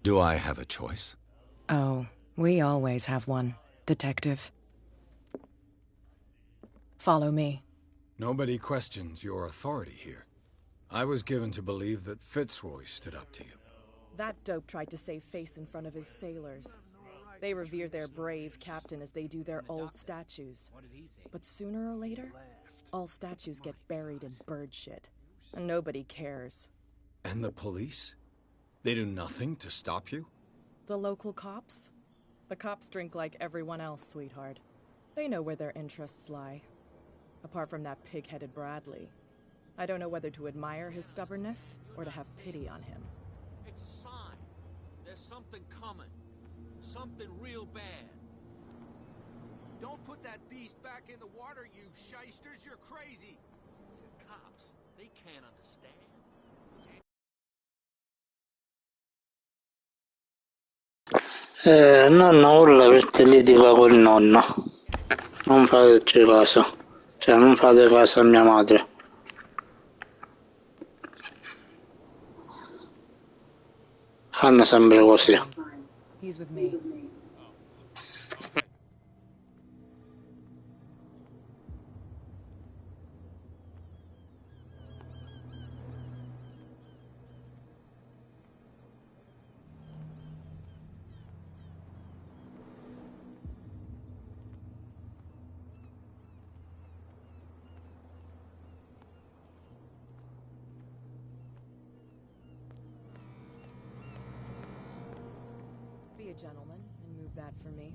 Do I have a choice? Oh, we always have one, Detective. Follow me. Nobody questions your authority here. I was given to believe that Fitzroy stood up to you. That dope tried to save face in front of his sailors. They revere their brave captain as they do their old statues. But sooner or later, all statues get buried in bird shit. And nobody cares. And the police? They do nothing to stop you? The local cops? The cops drink like everyone else, sweetheart. They know where their interests lie. Apart from that pig-headed Bradley, I don't know whether to admire his stubbornness or to have pity on him. It's a sign. There's something coming. Something real bad. Don't put that beast back in the water, you shysters. You're crazy. The cops, they can't understand. Nonna urla perché litiga col nonno. Non fateci caso. Cioè, non fate caso a mia madre. Fanno sempre così. He's with me. Be a gentleman and move that for me.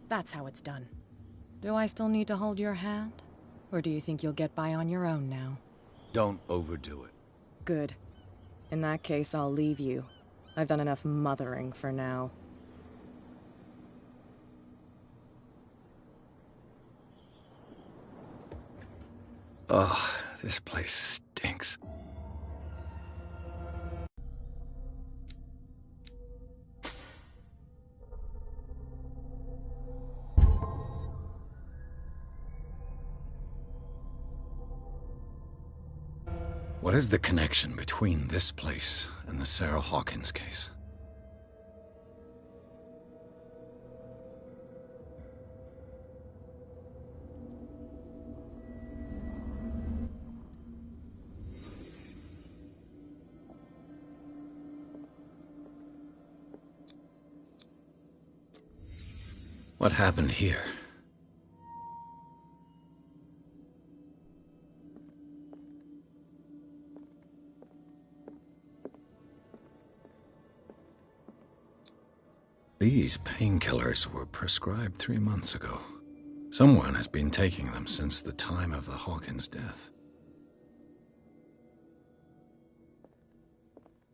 That's how it's done. Do I still need to hold your hand? Or do you think you'll get by on your own now? Don't overdo it. Good. In that case, I'll leave you. I've done enough mothering for now. Ugh, this place stinks. What is the connection between this place and the Sarah Hawkins case? What happened here? These painkillers were prescribed 3 months ago. Someone has been taking them since the time of the Hawkins' death.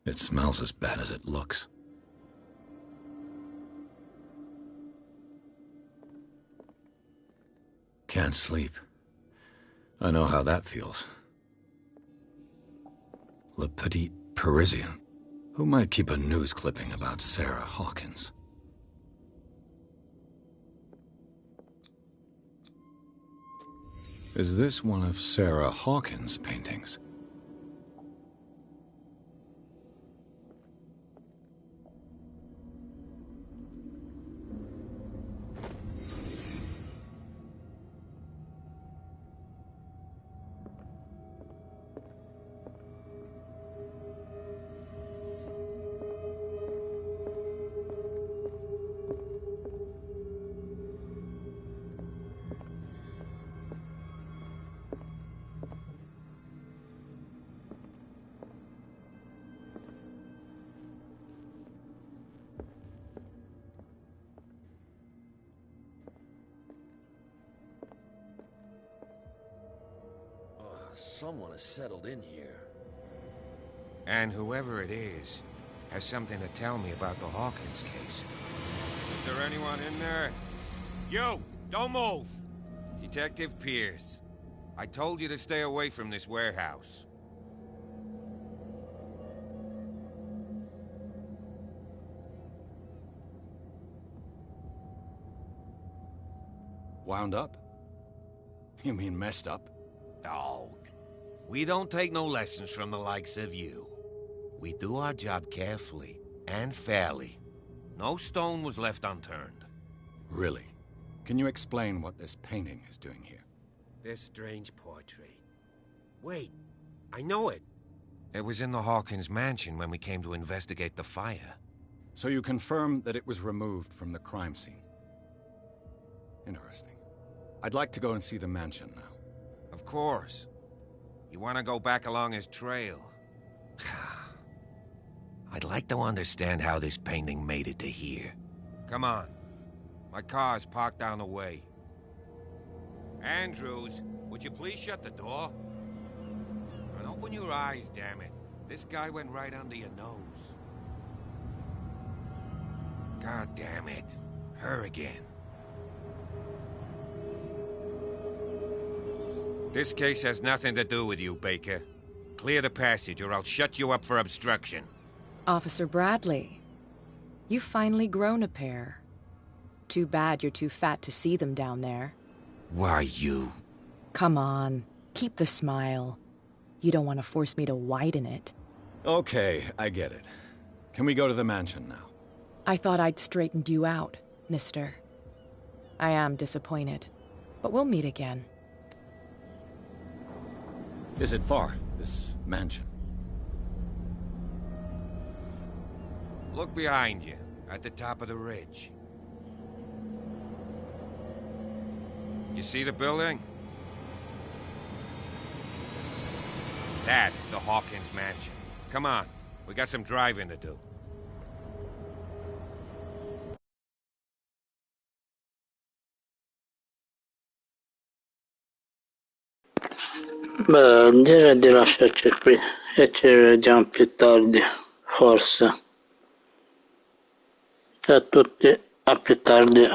It smells as bad as it looks. Can't sleep. I know how that feels. Le Petit Parisien. Who might keep a news clipping about Sarah Hawkins? Is this one of Sarah Hawkins' paintings? Someone has settled in here. And whoever it is has something to tell me about the Hawkins case. Is there anyone in there? You! Don't move! Detective Pierce. I told you to stay away from this warehouse. Wound up? You mean messed up? Dog. We don't take no lessons from the likes of you. We do our job carefully and fairly. No stone was left unturned. Really? Can you explain what this painting is doing here? This strange portrait. Wait, I know it. It was in the Hawkins mansion when we came to investigate the fire. So you confirm that it was removed from the crime scene? Interesting. I'd like to go and see the mansion now. Of course. You want to go back along his trail? I'd like to understand how this painting made it to here. Come on. My car's parked down the way. Andrews, would you please shut the door? And open your eyes, damn it. This guy went right under your nose. God damn it. Her again. This case has nothing to do with you, Baker. Clear the passage, or I'll shut you up for obstruction. Officer Bradley, you've finally grown a pair. Too bad you're too fat to see them down there. Why, you... Come on, keep the smile. You don't want to force me to widen it. Okay, I get it. Can we go to the mansion now? I thought I'd straightened you out, mister. I am disappointed, but we'll meet again. Is it far, this mansion? Look behind you, at the top of the ridge. You see the building? That's the Hawkins mansion. Come on, we got some driving to do. Beh, direi di lasciarci qui e ci vediamo più tardi, forse. Ciao a tutti, a più tardi.